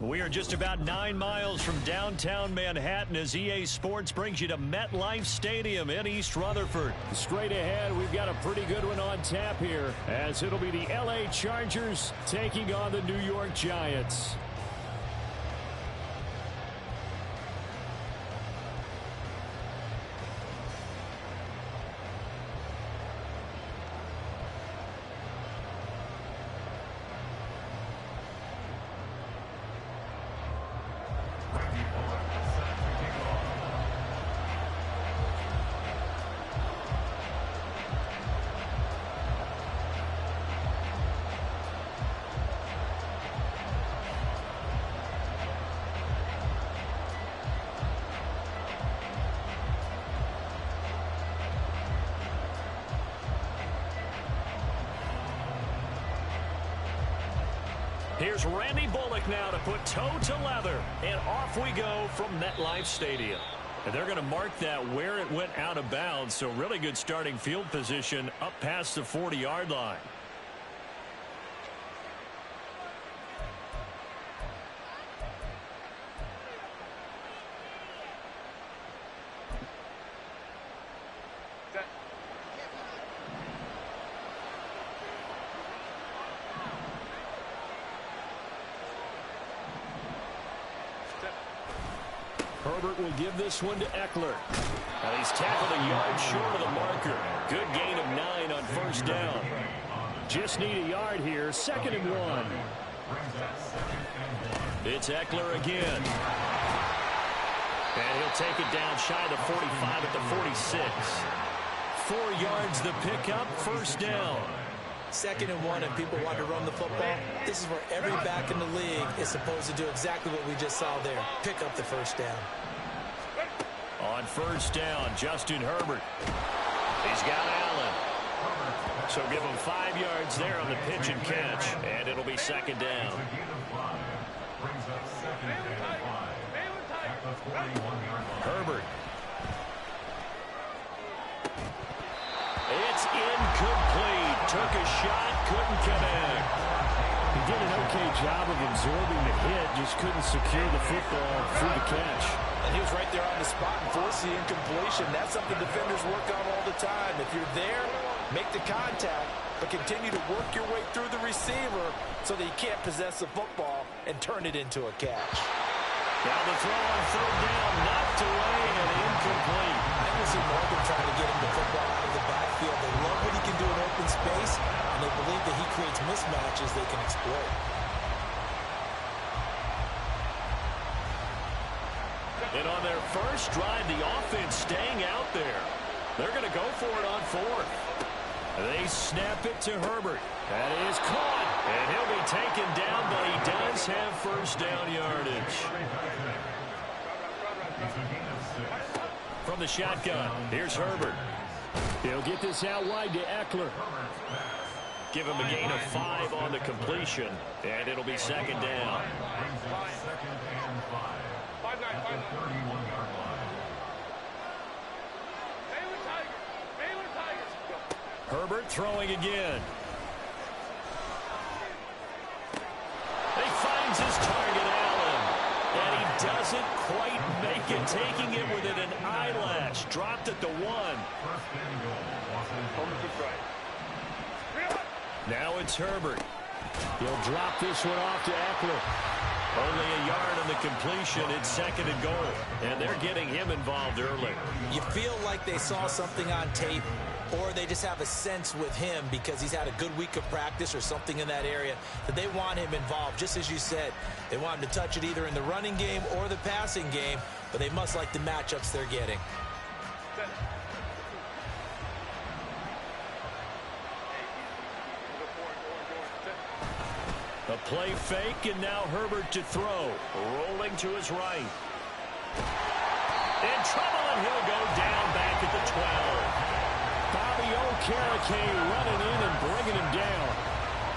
We are just about 9 miles from downtown Manhattan as EA Sports brings you to MetLife Stadium in East Rutherford. Straight ahead, we've got a pretty good one on tap here, as it'll be the LA Chargers taking on the New York Giants. Here's Randy Bullock now to put toe to leather, and off we go from MetLife Stadium. And they're going to mark that where it went out of bounds, so really good starting field position up past the 40-yard line. Herbert will give this one to Eckler. He's tackled a yard short of the marker. Good gain of 9 on first down. Just need a yard here. 2nd and 1. It's Eckler again. And he'll take it down shy of the 45 at the 46. 4 yards the pickup, first down. 2nd and 1, and people want to run the football. This is where every back in the league is supposed to do exactly what we just saw there. Pick up the first down. On first down, Justin Herbert. He's got Allen. So give him 5 yards there on the pitch and catch, and it'll be 2nd down. Herbert. It's incomplete. Took a shot, couldn't connect. He did an okay job of absorbing the hit, just couldn't secure the football through the catch. And he was right there on the spot and forced the incompletion. That's something defenders work on all the time. If you're there, make the contact, but continue to work your way through the receiver so that you can't possess the football and turn it into a catch. Now the throw on 3rd down, knocked away and incomplete. I can see Morgan trying to get him the football out of the backfield. They love what he can do in open space, and they believe that he creates mismatches they can exploit. And on their first drive, the offense staying out there. They're going to go for it on 4th. They snap it to Herbert. That is caught. And he'll be taken down, but he does have first down yardage. From the shotgun, here's Herbert. He'll get this out wide to Eckler. Give him a gain of 5 on the completion, and it'll be 2nd down. Herbert throwing again. He finds his target, Allen. And he doesn't quite make it, taking it within an eyelash. Dropped at the 1. Now it's Herbert. He'll drop this one off to Eckler. Only a yard on the completion. It's 2nd and goal. And they're getting him involved early. You feel like they saw something on tape, or they just have a sense with him because he's had a good week of practice or something in that area that they want him involved. Just as you said, they want him to touch it either in the running game or the passing game, but they must like the matchups they're getting. A play fake, and now Herbert to throw. Rolling to his right. In trouble, and he'll go down back at the 12. Bobby Okereke running in and bringing him down.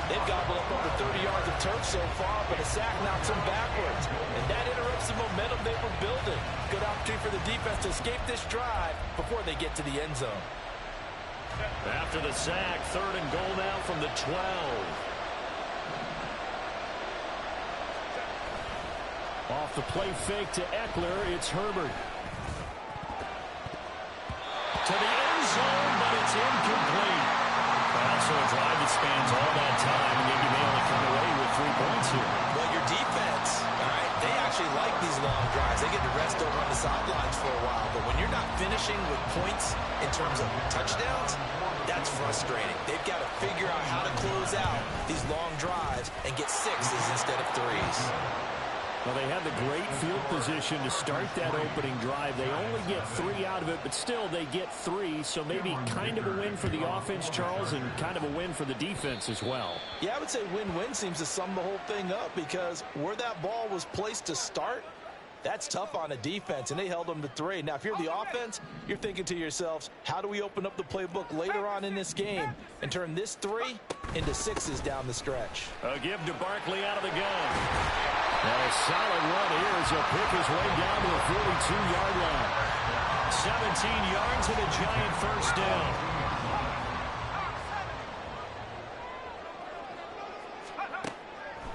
They've gobbled up over 30 yards of turf so far, but a sack knocks them backwards. And that interrupts the momentum they were building. Good opportunity for the defense to escape this drive before they get to the end zone. After the sack, 3rd and goal now from the 12. Off the play fake to Eckler, it's Herbert. To the end zone, but it's incomplete. Also a drive that spans all that time, and yet you may only come away with 3 points here. Well, your defense, all right, they actually like these long drives. They get to rest over on the sidelines for a while. But when you're not finishing with points in terms of touchdowns, that's frustrating. They've got to figure out how to close out these long drives and get 6s instead of 3s. Well, they had the great field position to start that opening drive. They only get 3 out of it, but still they get 3. So maybe kind of a win for the offense, Charles, and kind of a win for the defense as well. Yeah, I would say win-win seems to sum the whole thing up, because where that ball was placed to start, that's tough on a defense, and they held them to 3. Now, if you're the offense, you're thinking to yourselves, how do we open up the playbook later on in this game and turn this 3 into 6s down the stretch? A give to Barkley out of the gun. And a solid run here as he'll pick his way down to the 42-yard line. 17 yards and a giant first down.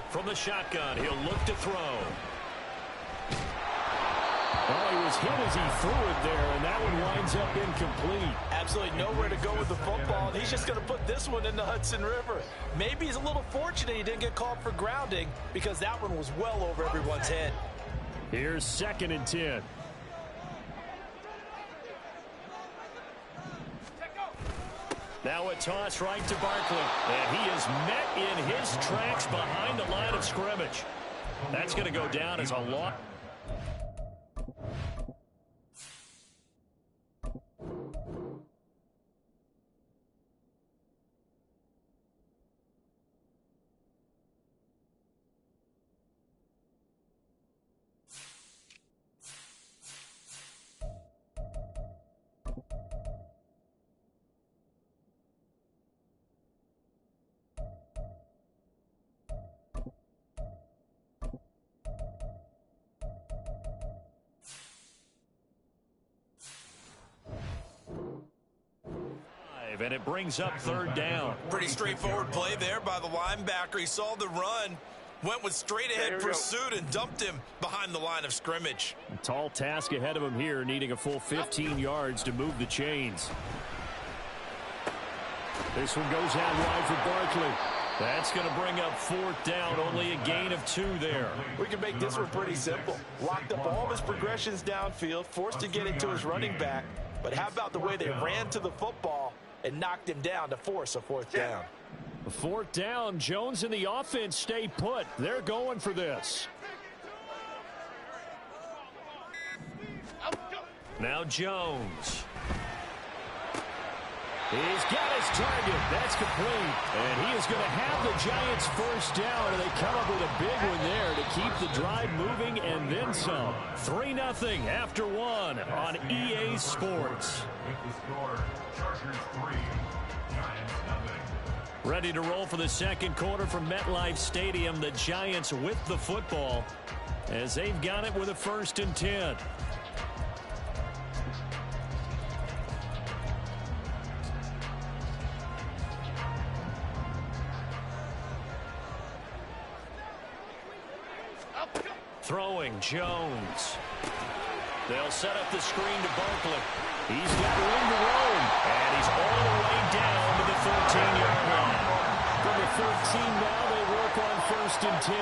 From the shotgun, he'll look to throw. Oh, he was hit as he threw it there, and that one winds up incomplete. Absolutely nowhere to go with the football, and he's just going to put this one in the Hudson River. Maybe he's a little fortunate he didn't get called for grounding, because that one was well over everyone's head. Here's 2nd and 10. Now a toss right to Barkley, and he is met in his tracks behind the line of scrimmage. That's going to go down as a loss. And it brings up 3rd down. Pretty straightforward play there by the linebacker. He saw the run, went with straight-ahead pursuit, and dumped him behind the line of scrimmage. A tall task ahead of him here, needing a full 15 yards to move the chains. This one goes out wide for Barkley. That's going to bring up 4th down, only a gain of 2 there. We can make this one pretty simple. Locked up all of his progressions downfield, forced to get it to his running back. But how about the way they ran to the football and knocked him down to force a 4th down? 4th down, Jones and the offense stay put. They're going for this. Now Jones. He's got his target. That's complete. And he is going to have the Giants' 1st down, and they come up with a big one there to keep the drive moving and then some. 3-0 after 1 on EA Sports. Ready to roll for the 2nd quarter from MetLife Stadium. The Giants with the football as they've got it with a 1st and 10. Throwing, Jones. They'll set up the screen to Barkley. He's got room to roam, and he's all the way down to the 13-yard line. From the 13 now, they work on 1st and 10.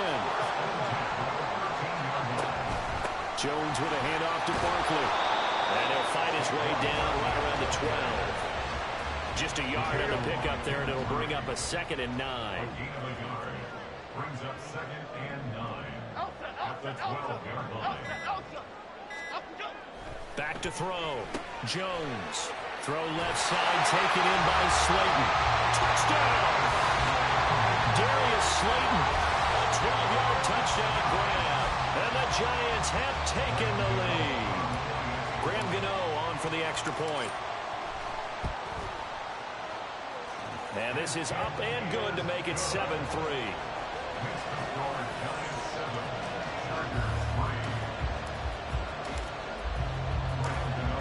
Jones with a handoff to Barkley. And he'll fight his way down right around the 12. Just a yard on the pickup there, and it'll bring up a 2nd and 9. Brings up 2nd and 9. At the 12-yard line. Back to throw. Jones. Throw left side, taken in by Slayton. Touchdown! Darius Slayton. A 12-yard touchdown grab. And the Giants have taken the lead. Graham Gano on for the extra point. And this is up and good to make it 7-3.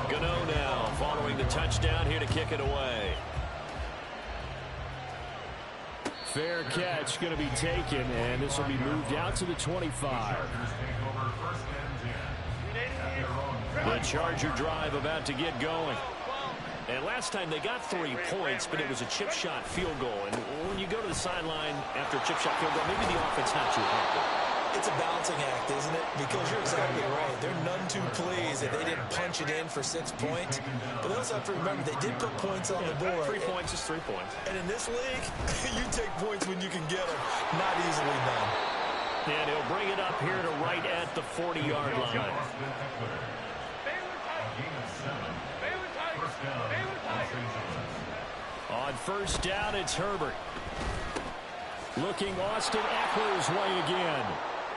Gano now following the touchdown here to kick it away. Fair catch going to be taken, and this will be moved out to the 25. The Charger drive about to get going. And last time they got 3 points, but it was a chip shot field goal. And when you go to the sideline after a chip shot field goal, maybe the offense not too happy. It's a balancing act, isn't it? Because you're exactly right. They're none too pleased that they didn't punch it in for 6 points. But they also have to remember they did put points on the board. 3 points is 3 points. And in this league, you take points when you can get them. Not easily done. And he'll bring it up here to right at the 40-yard line. On first down, it's Herbert. Looking Austin Eckler's way again.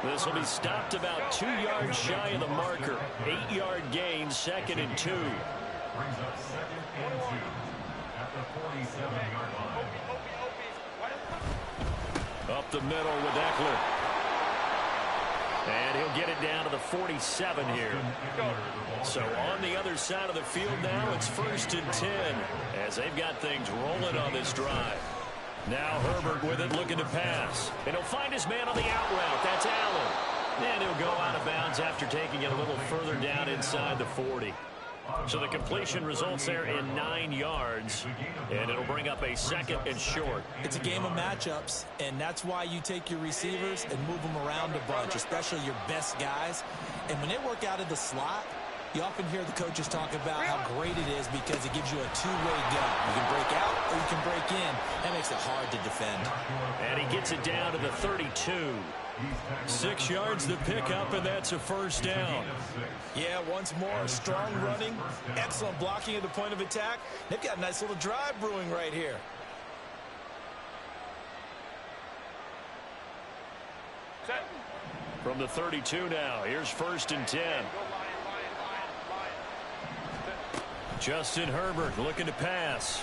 This will be stopped about 2 yards shy of the marker. 8-yard gain, 2nd and 2. Brings up 2nd and 2 at the 47-yard line. Up the middle with Eckler. And he'll get it down to the 47 here. So on the other side of the field now, it's 1st and 10 as they've got things rolling on this drive. Now Herbert with it, looking to pass. And he'll find his man on the out route. That's Allen. And he'll go out of bounds after taking it a little further down inside the 40. So the completion results there in 9 yards. And it'll bring up a 2nd and short. It's a game of matchups, and that's why you take your receivers and move them around a bunch, especially your best guys. And when they work out of the slot, you often hear the coaches talk about how great it is because it gives you a two-way go. You can break out or you can break in. That makes it hard to defend. And he gets it down to the 32. 6 yards the pickup, and that's a 1st down. Yeah, once more, strong running, excellent blocking at the point of attack. They've got a nice little drive brewing right here. From the 32 now, here's 1st and 10. Justin Herbert looking to pass.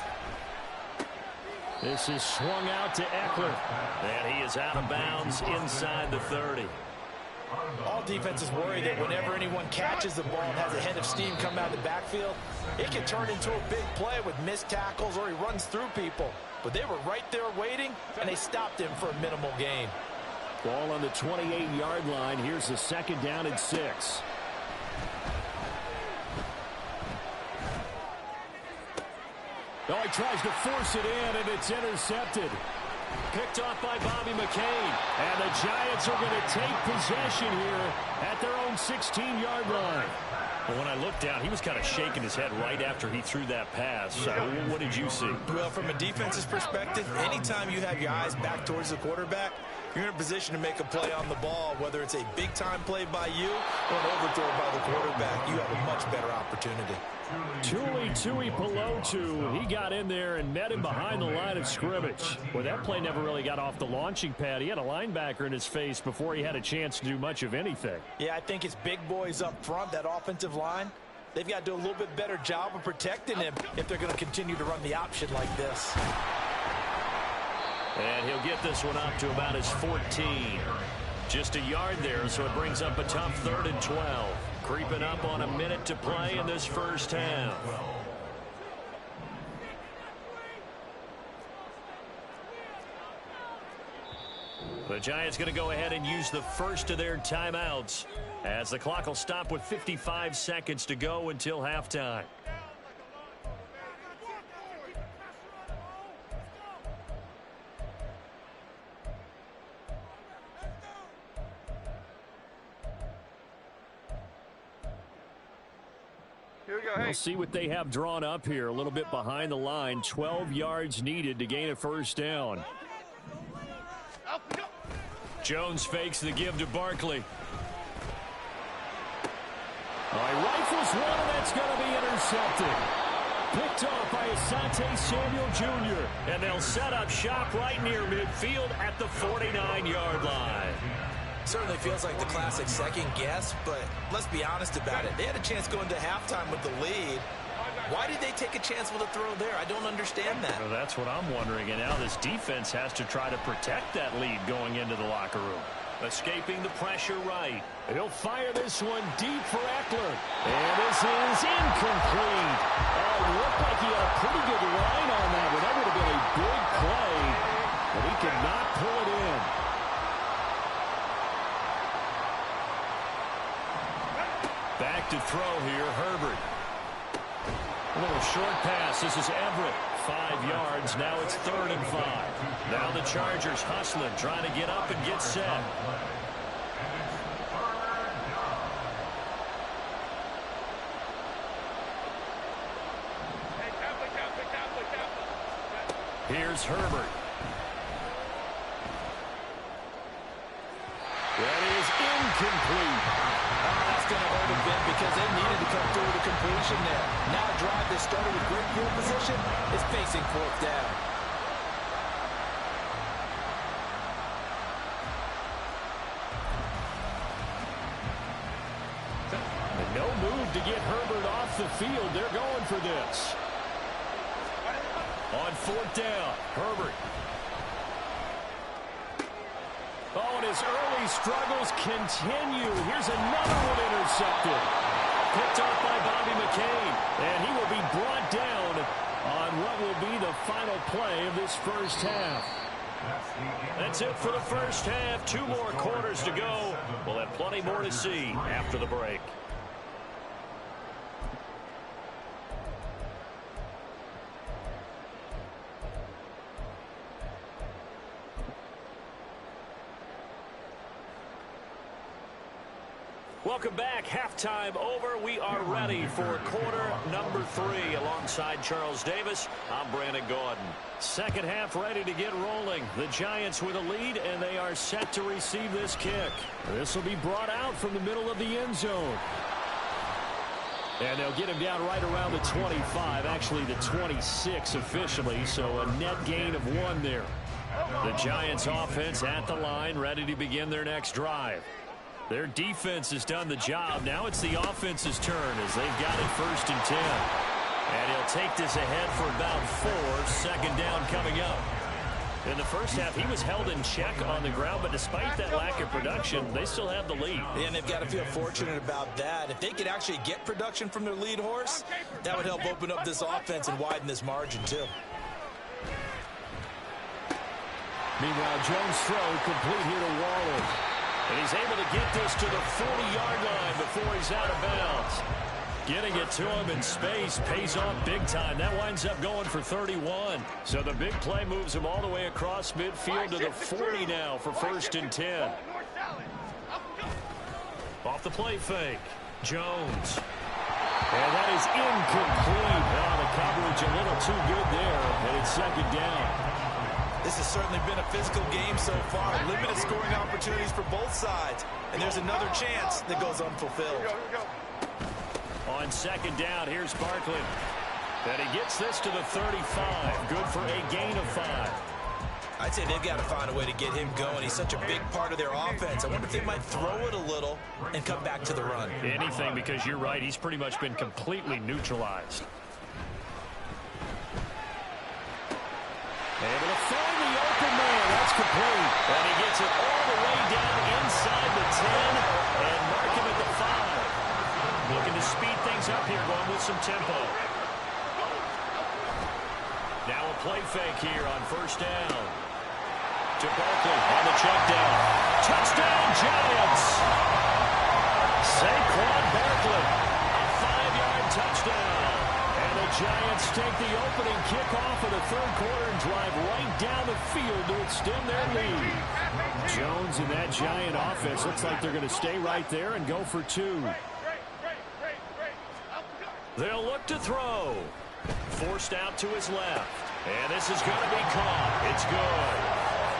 This is swung out to Eckler. And he is out of bounds inside the 30. All defenses worry that whenever anyone catches the ball and has a head of steam come out of the backfield, it can turn into a big play with missed tackles or he runs through people. But they were right there waiting, and they stopped him for a minimal gain. Ball on the 28-yard line. Here's the 2nd down and 6. Oh, he tries to force it in, and it's intercepted. Picked off by Bobby McCain. And the Giants are going to take possession here at their own 16-yard line. Well, when I looked down, he was kind of shaking his head right after he threw that pass. What did you see? Well, from a defense's perspective, anytime you have your eyes back towards the quarterback, you're in a position to make a play on the ball, whether it's a big-time play by you or an overthrow by the quarterback. You have a much better opportunity. Tui Pelotu, he got in there and met him behind the line of scrimmage. Well, that play never really got off the launching pad. He had a linebacker in his face before he had a chance to do much of anything. Yeah, I think it's big boys up front, that offensive line. They've got to do a little bit better job of protecting him if they're going to continue to run the option like this. And he'll get this one up to about his 14. Just a yard there, so it brings up a tough 3rd and 12. Creeping up on a minute to play in this first half. The Giants going to go ahead and use the first of their timeouts as the clock will stop with 55 seconds to go until halftime. We'll see what they have drawn up here. A little bit behind the line. 12 yards needed to gain a 1st down. Jones fakes the give to Barkley. He rifles one, and that's going to be intercepted. Picked off by Asante Samuel Jr. And they'll set up shop right near midfield at the 49-yard line. Certainly feels like the classic second guess, but let's be honest about it. They had a chance going to halftime with the lead. Why did they take a chance with a throw there? I don't understand that. Well, that's what I'm wondering. And now this defense has to try to protect that lead going into the locker room. Escaping the pressure right. He'll fire this one deep for Eckler. And this is incomplete. Oh, it looked like he had a pretty good line on that one. That would have been a big play. but he cannot pull it in. Back to throw here, Herbert. A little short pass. This is Everett. 5 yards. Now it's 3rd and 5. Now the Chargers hustling, trying to get up and get set. Here's Herbert. That is incomplete. That's going to hurt a bit because they needed to come through the completion there. Now a drive that started with great field position is facing 4th down. And no move to get Herbert off the field. They're going for this. On 4th down, Herbert. Oh, and his early struggles continue. Here's another one intercepted. Picked off by Bobby McCain. And he will be brought down on what will be the final play of this first half. That's it for the first half. 2 more quarters to go. We'll have plenty more to see after the break. Welcome back. Halftime over. We are ready for quarter number 3. Alongside Charles Davis, I'm Brandon Gaudin. Second half ready to get rolling. The Giants with a lead, and they are set to receive this kick. This will be brought out from the middle of the end zone. And they'll get him down right around the 25, actually the 26 officially, so a net gain of 1 there. The Giants offense at the line, ready to begin their next drive. Their defense has done the job. Now it's the offense's turn as they've got it 1st and 10. And he'll take this ahead for about 4. 2nd down coming up. In the first half, he was held in check on the ground, but despite that lack of production, they still have the lead. And they've got to feel fortunate about that. If they could actually get production from their lead horse, that would help open up this offense and widen this margin, too. Meanwhile, Jones' throw complete here to Waller. And he's able to get this to the 40-yard line before he's out of bounds. Getting it to him in space pays off big time. That winds up going for 31. So the big play moves him all the way across midfield to the 40 now for 1st and 10. Off the play fake. Jones. And that is incomplete. Oh, the coverage a little too good there. And it's 2nd down. This has certainly been a physical game so far. Limited scoring opportunities for both sides. And there's another chance that goes unfulfilled. On 2nd down, here's Barkley. And he gets this to the 35. Good for a gain of 5. I'd say they've got to find a way to get him going. He's such a big part of their offense. I wonder if they might throw it a little and come back to the run. Anything, because you're right. He's pretty much been completely neutralized. Able to find the open man. That's complete. And he gets it all the way down inside the 10 and mark him at the 5. Looking to speed things up here, going with some tempo. Now a play fake here on 1st down. To Barkley on the check down. Touchdown, Giants! Saquon Barkley. A 5-yard touchdown. And the Giants take the opening kickoff of the 3rd quarter and drive right down the field to extend their lead. Jones and that Giant offense looks like they're going to stay right there and go for 2. They'll look to throw. Forced out to his left. And this is going to be caught. It's good.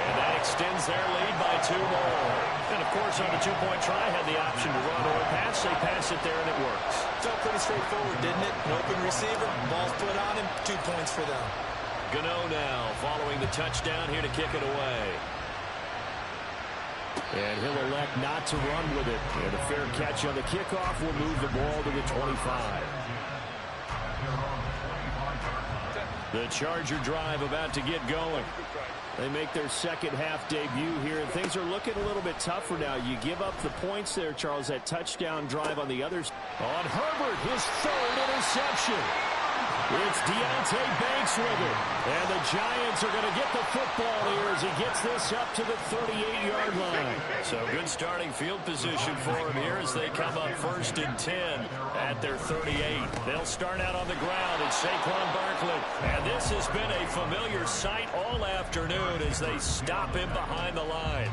And that extends their lead by 2 more. And, of course, on the 2-point try, had the option to run or pass. They pass it there, and it works. Felt pretty straightforward, didn't it? An open receiver, ball's put on him, 2 points for them. Gano now following the touchdown here to kick it away. And he'll elect not to run with it. And a fair catch on the kickoff will move the ball to the 25. The Charger drive about to get going. They make their 2nd half debut here, and things are looking a little bit tougher now. You give up the points there, Charles, that touchdown drive on the others. On Herbert, his 3rd interception. It's Deontay Banks with it. And the Giants are going to get the football here as he gets this up to the 38-yard line. So good starting field position for him here as they come up 1st and 10 at their 38. They'll start out on the ground. It's Saquon Barkley. And this has been a familiar sight all afternoon as they stop him behind the line.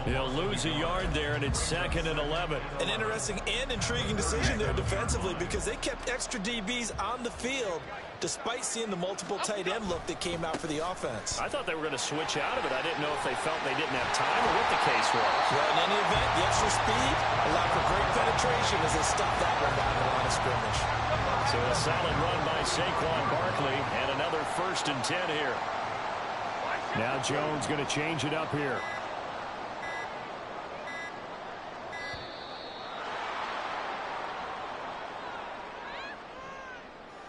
He'll lose a yard there, and it's 2nd and 11. An interesting and intriguing decision there defensively because they kept extra DBs on the field despite seeing the multiple tight end look that came out for the offense. I thought they were going to switch out of it. I didn't know if they felt they didn't have time or what the case was. Well, in any event, the extra speed allowed for great penetration as they stopped that one down the line of scrimmage. So a solid run by Saquon Barkley and another 1st and 10 here. Now Jones going to change it up here.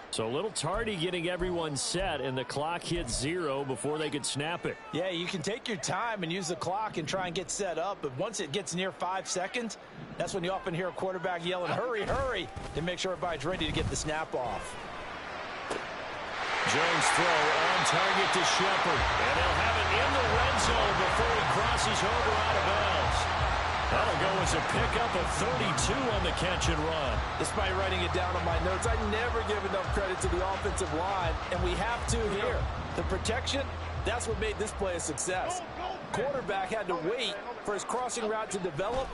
So a little tardy getting everyone set, and the clock hits 0 before they could snap it. Yeah, you can take your time and use the clock and try and get set up, but once it gets near 5 seconds, that's when you often hear a quarterback yelling, hurry, hurry, to make sure everybody's ready to get the snap off. Jones throw on target to Shepard, and they'll have it in the red zone before he crosses over out of bounds. That'll go as a pickup of 32 on the catch and run. Despite writing it down on my notes, I never give enough credit to the offensive line, and we have to here. The protection, that's what made this play a success. Quarterback had to wait for his crossing route to develop,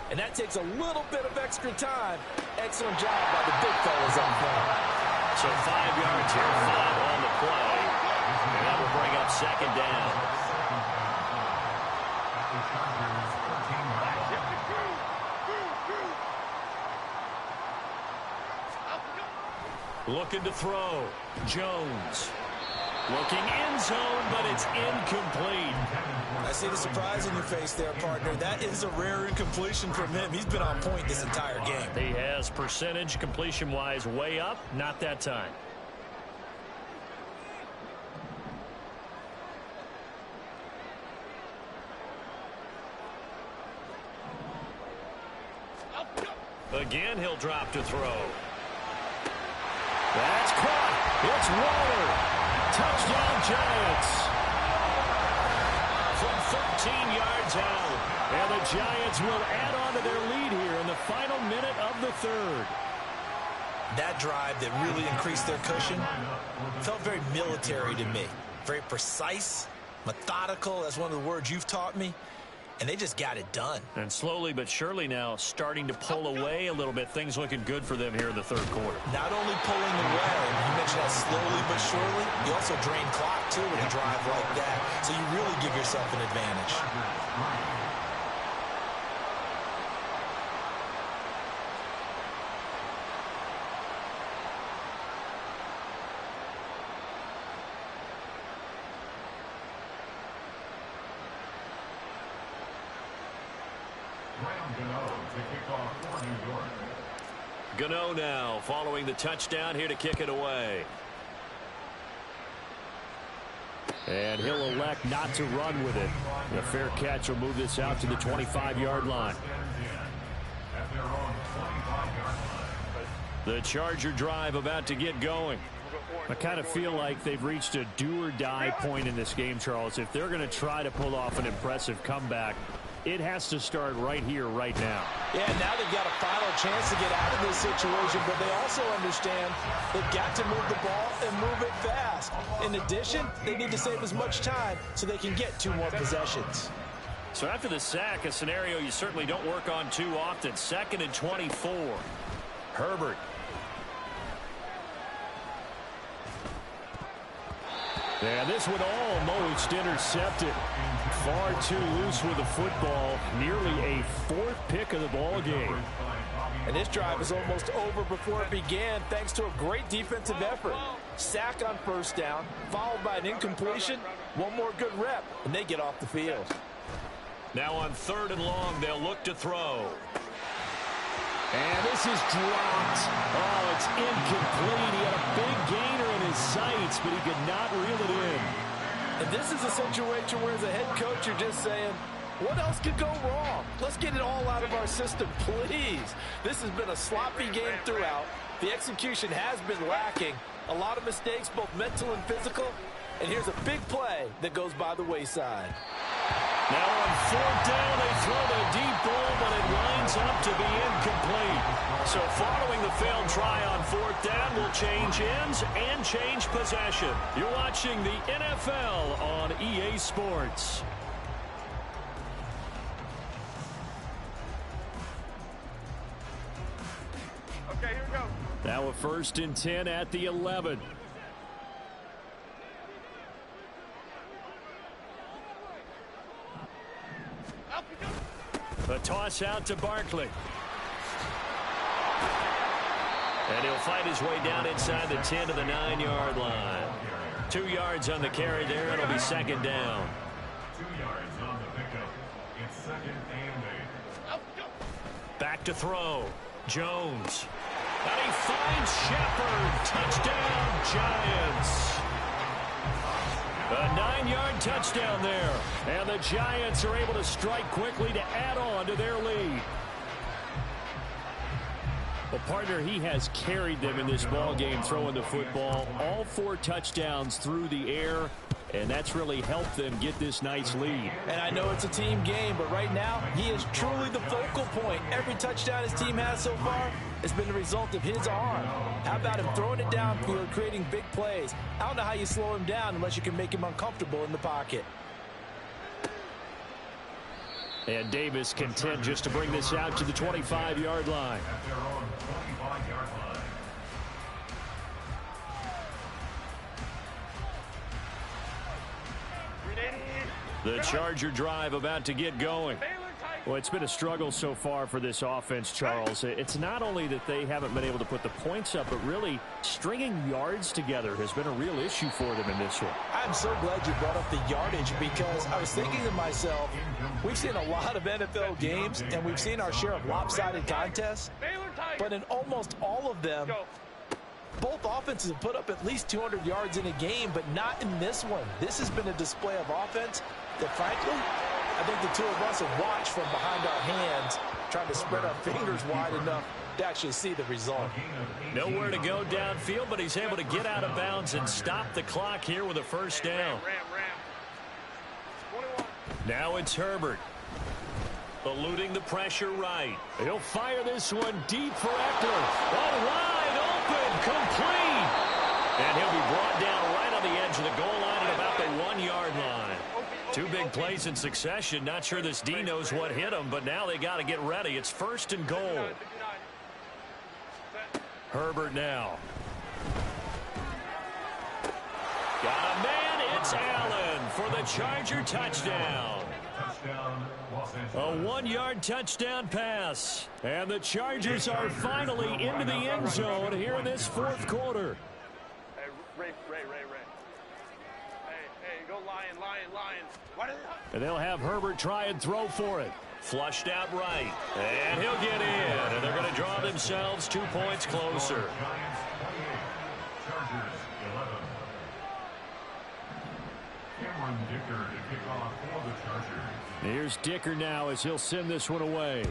and that takes a little bit of extra time. Excellent job by the big fellas on front. So 5 yards here, 5 on the play, and that will bring up 2nd down. Looking to throw. Jones. Looking end zone, but it's incomplete. I see the surprise in your face there, partner. That is a rare incompletion from him. He's been on point this entire game. He has percentage completion-wise way up. Not that time. Again, he'll drop to throw. That's caught. It's Waller. Touchdown, Giants. From 13 yards out. And the Giants will add on to their lead here in the final minute of the 3rd. That drive that really increased their cushion felt very military to me. Very precise, methodical. That's one of the words you've taught me. And they just got it done. And slowly but surely now starting to pull away a little bit. Things looking good for them here in the 3rd quarter. Not only pulling away, you mentioned that slowly but surely, you also drain clock too with a drive like that. So you really give yourself an advantage. Gano now following the touchdown here to kick it away. And he'll elect not to run with it. A fair catch will move this out to the 25-yard line. The Charger drive about to get going. I kind of feel like they've reached a do-or-die point in this game, Charles. If they're going to try to pull off an impressive comeback, it has to start right here, right now. Yeah, now they've got a final chance to get out of this situation, but they also understand they've got to move the ball and move it fast. In addition, they need to save as much time so they can get 2 more possessions. So after the sack, a scenario you certainly don't work on too often. 2nd and 24. Herbert. Yeah, this one almost intercepted. Far too loose with the football. Nearly a 4th pick of the ball game. And this drive is almost over before it began thanks to a great defensive effort. Sack on 1st down, followed by an incompletion. One more good rep, and they get off the field. Now on 3rd and long, they'll look to throw. And this is dropped. Oh, it's incomplete. He had a big gainer in his sights, but he could not reel it in. And this is a situation where as a head coach, you're just saying, What else could go wrong? Let's get it all out of our system, please. This has been a sloppy game throughout. The execution has been lacking. A lot of mistakes, both mental and physical. And here's a big play that goes by the wayside. Now on fourth down, they throw the deep ball, but it winds up to be incomplete. So following the failed try on fourth down will change ends and change possession. You're watching the NFL on EA Sports. Okay, here we go. Now a 1st and 10 at the 11. A toss out to Barkley. And he'll fight his way down inside the 10 to the 9-yard line. 2 yards on the carry there. It'll be 2nd down. 2 yards on the pickup. It's 2nd and 8. Back to throw. Jones. And he finds Shepard. Touchdown, Giants. A 9-yard touchdown there. And the Giants are able to strike quickly to add on to their lead. Well, partner, he has carried them in this ball game throwing the football. All 4 touchdowns through the air. And that's really helped them get this nice lead. And I know it's a team game, but right now, he is truly the focal point. Every touchdown his team has so far has been the result of his arm. How about him throwing it downfield, creating big plays? I don't know how you slow him down unless you can make him uncomfortable in the pocket. And Davis content just to bring this out to the 25-yard line. At their own 25-yard line. The Charger drive about to get going. Well, it's been a struggle so far for this offense, Charles. It's not only that they haven't been able to put the points up, but really stringing yards together has been a real issue for them in this one. I'm so glad you brought up the yardage because I was thinking to myself, we've seen a lot of NFL games and we've seen our share of lopsided contests, but in almost all of them, both offenses have put up at least 200 yards in a game, but not in this one. This has been a display of offense that, frankly, I think the two of us have watched from behind our hands, trying to spread our fingers wide enough to actually see the result. Nowhere to go downfield, but he's able to get out of bounds and stop the clock here with a 1st down. Now it's Herbert. Eluding the pressure right. He'll fire this one deep for Eckler. Oh, wide open, complete. And he'll be brought down right on the edge of the goal line at about the 1-yard line. 2 big plays in succession. Not sure this D knows what hit him, but now they got to get ready. It's 1st and goal. Herbert now. Got a man. It's Allen for the Charger touchdown. A 1-yard touchdown pass. And the Chargers are finally into the end zone here in this 4th quarter. Hey, Ray. Hey, go Lion. And they'll have Herbert try and throw for it. Flushed out right. And he'll get in. And they're going to draw themselves 2 points closer. Giants 28. Chargers 11. Cameron Dicker to kick off for the Chargers. Here's Dicker now as he'll send this one away.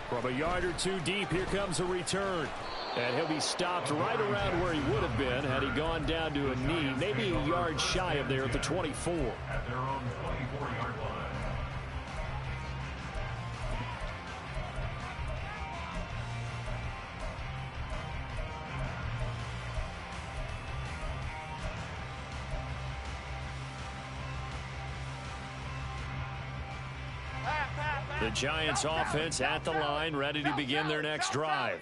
From a yard or 2 deep, here comes a return. And he'll be stopped right around where he would have been had he gone down to a knee, maybe a yard shy of there at the 24. At their own 24-yard line. The Giants offense at the line, ready to begin their next drive.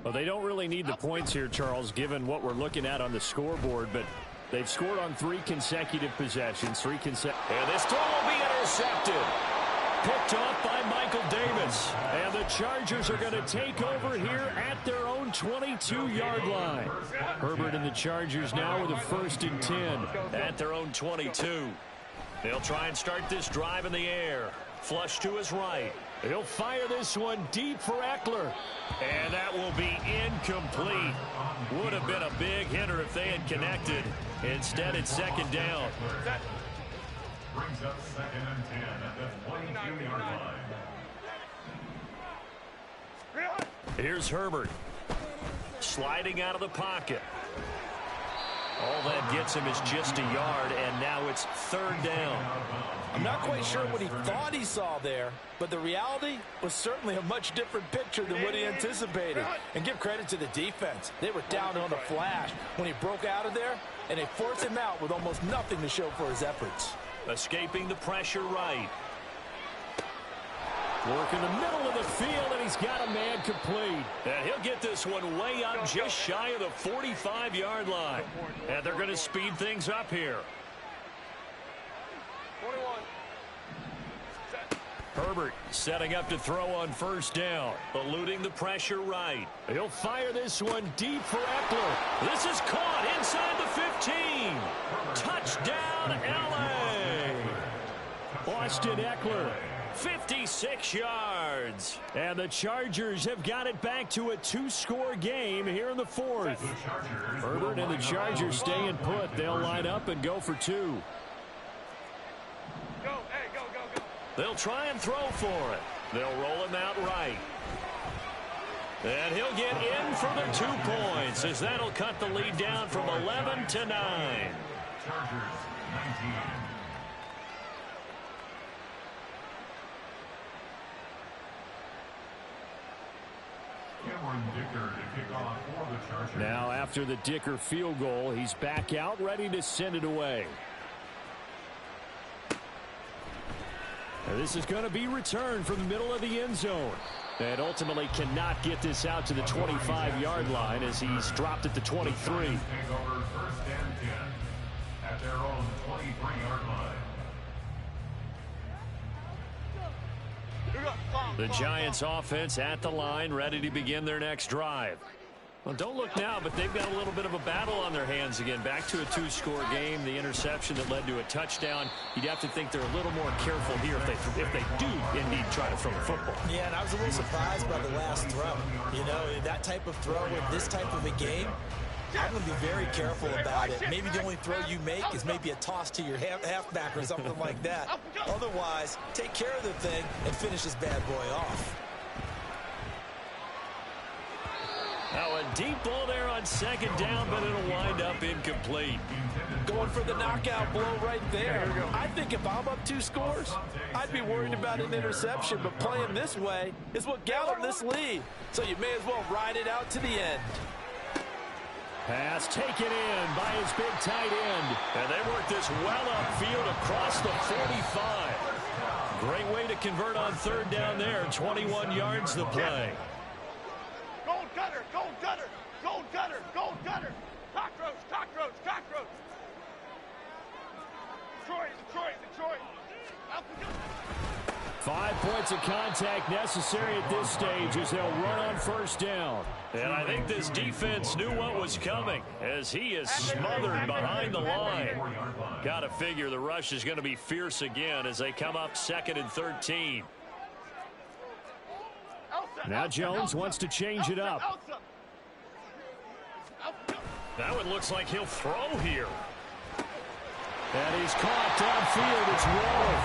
Well, they don't really need the points here, Charles, given what we're looking at on the scoreboard, but they've scored on 3 consecutive possessions. And this throw will be intercepted. Picked off by Michael Davis. And the Chargers are going to take over here at their own 22-yard line. Herbert and the Chargers now with a 1st and 10 at their own 22. They'll try and start this drive in the air. Flush to his right. He'll fire this one deep for Eckler. And that will be incomplete. Would have been a big hitter if they had connected. Instead, it's second down. Brings up 2nd and 10 at the 22-yard line. Here's Herbert. Sliding out of the pocket. All that gets him is just a yard, and now it's 3rd down. I'm not quite sure what he thought he saw there, but the reality was certainly a much different picture than what he anticipated. And give credit to the defense. They were down on the flash when he broke out of there, and they forced him out with almost nothing to show for his efforts. Escaping the pressure right. Work in the middle of the field, and he's got a man complete. And he'll get this one way up just shy of the 45-yard line. And they're going to speed things up here. 21. Herbert setting up to throw on 1st down. Eluding the pressure right. He'll fire this one deep for Eckler. This is caught inside the 15. Touchdown, L.A. Austin Eckler. 56 yards. And the Chargers have got it back to a 2-score game here in the 4th. Herbert and the Chargers staying put. They'll line up and go for 2. Go, hey, go, go, go. They'll try and throw for it. They'll roll him out right. And he'll get in for the 2 points, as that'll cut the lead down from 11 to 9. Chargers 19. Now after the Dicker field goal, he's back out ready to send it away. Now this is going to be returned from the middle of the end zone. And ultimately cannot get this out to the 25-yard line as he's dropped at the 23. Take over 1st and 10 at their own 23-yard line. The Giants offense at the line, ready to begin their next drive. Well, don't look now, but they've got a little bit of a battle on their hands again. Back to a 2-score game. The interception that led to a touchdown. You'd have to think they're a little more careful here if they do indeed try to throw the football. Yeah, and I was a little surprised by the last throw. You know, that type of throw in this type of a game, I'm going to be very careful about it. Maybe the only throw you make is maybe a toss to your halfback or something like that. Otherwise, take care of the thing and finish this bad boy off. Now a deep ball there on 2nd down, but it'll wind up incomplete. Going for the knockout blow right there. I think if I'm up 2 scores, I'd be worried about an interception, but playing this way is what got him this lead. So you may as well ride it out to the end. Pass taken in by his big tight end. And they work this well upfield across the 45. Great way to convert on 3rd down there. 21 yards to play. Gold gutter, gold gutter, gold gutter, gold gutter. Cockroach, cockroach, cockroach. Detroit. 5 points of contact necessary at this stage as they'll run on 1st down. And I think this defense knew what was coming as he is smothered behind the line. Got to figure the rush is going to be fierce again as they come up 2nd and 13. Now Jones wants to change it up. That one looks like he'll throw here. And he's caught downfield. It's Waller.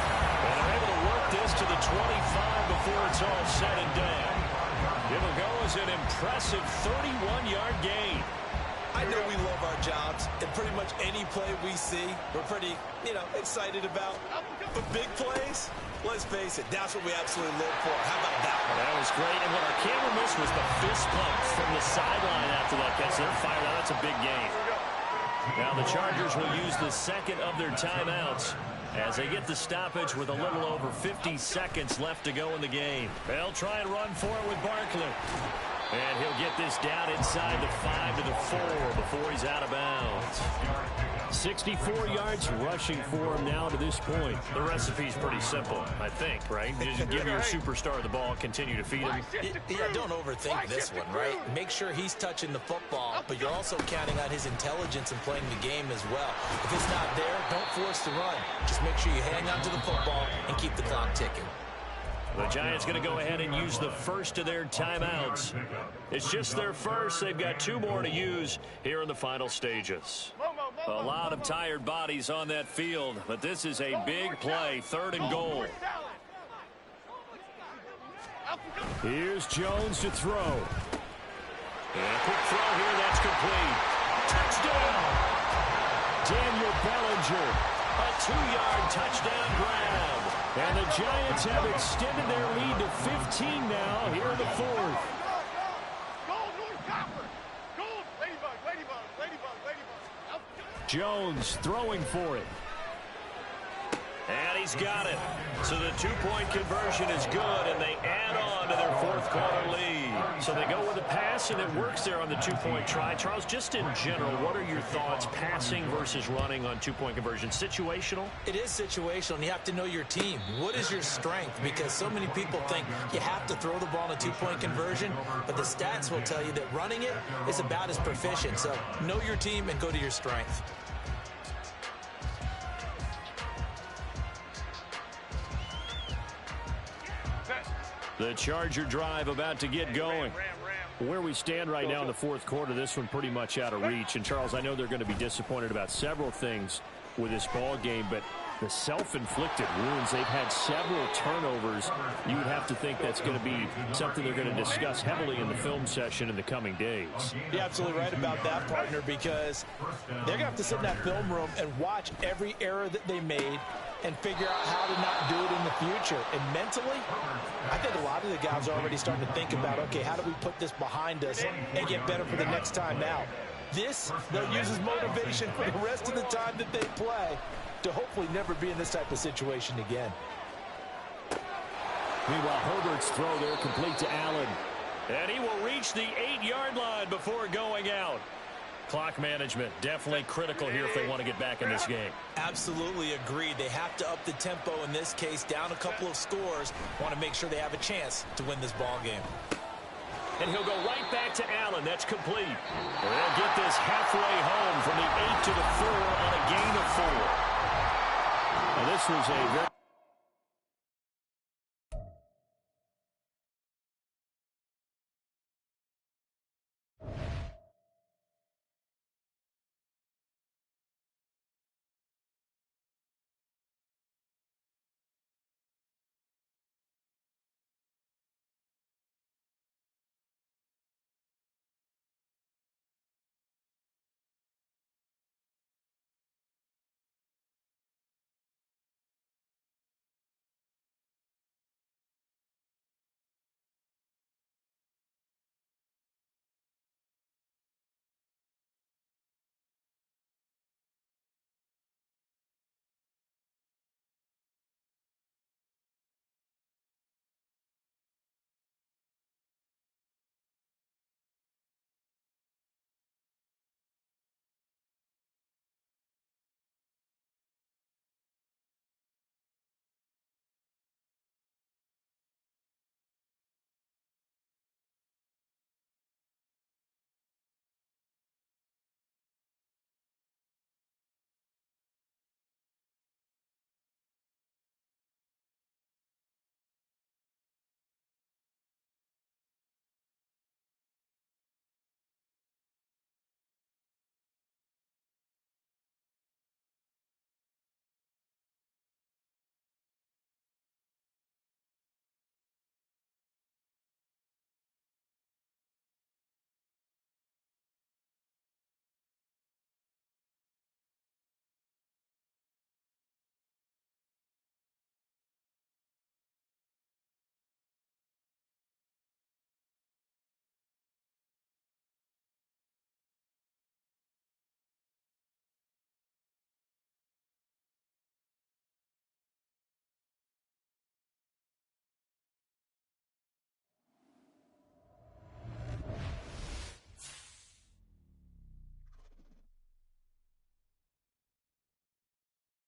And they're able to work this to the 25 before it's all said and done. It'll go as an impressive 31-yard gain. I know we love our jobs, and pretty much any play we see, we're pretty, excited about. But big plays, let's face it, that's what we absolutely live for. How about that one? That was great. And what our camera missed was the fist pump from the sideline after that catch. They're fired out. That's a big game. Now the Chargers will use the 2nd of their timeouts as they get the stoppage with a little over 50 seconds left to go in the game. They'll try and run for it with Barkley. And he'll get this down inside the 5 to the 4 before he's out of bounds. 64 yards rushing for him now to this point. The recipe's pretty simple, I think, right? Just give your superstar the ball, continue to feed him. Yeah, don't overthink this one, right? Make sure he's touching the football, but you're also counting on his intelligence in playing the game as well. If it's not there, don't force the run. Just make sure you hang on to the football and keep the clock ticking. The Giants going to go ahead and use the first of their timeouts. It's just their first. They've got 2 more to use here in the final stages. A lot of tired bodies on that field, but this is a big play, 3rd and goal. Here's Jones to throw. And a quick throw here, that's complete. Touchdown! Daniel Bellinger, a 2-yard touchdown grab. And the Giants have extended their lead to 15 now here in the 4th. Jones throwing for it. And he's got it. So the 2-point conversion is good, and they add on to their 4th quarter lead. So they go with a pass, and it works there on the 2-point try. Charles, just in general, what are your thoughts passing versus running on 2-point conversion? Situational? It is situational, and you have to know your team. What is your strength? Because so many people think you have to throw the ball in a 2-point conversion, but the stats will tell you that running it is about as proficient. So know your team and go to your strength. The Charger drive about to get going. Where we stand right now in the 4th quarter, this one pretty much out of reach. And, Charles, I know they're going to be disappointed about several things with this ball game, but the self-inflicted wounds, they've had several turnovers. You would have to think that's going to be something they're going to discuss heavily in the film session in the coming days. You're absolutely right about that, partner, because they're going to have to sit in that film room and watch every error that they made and figure out how to not do it in the future. And mentally, I think a lot of the guys are already starting to think about, okay, how do we put this behind us and get better for the next time out? This, they'll use as motivation for the rest of the time that they play to hopefully never be in this type of situation again. Meanwhile, Herbert's throw there complete to Allen. And he will reach the 8-yard line before going out. Clock management definitely critical here if they want to get back in this game. Absolutely agreed. They have to up the tempo in this case, down a couple of scores. Want to make sure they have a chance to win this ball game. And he'll go right back to Allen. That's complete. They'll get this halfway home from the 8 to the 4 on a gain of 4. Now this was a very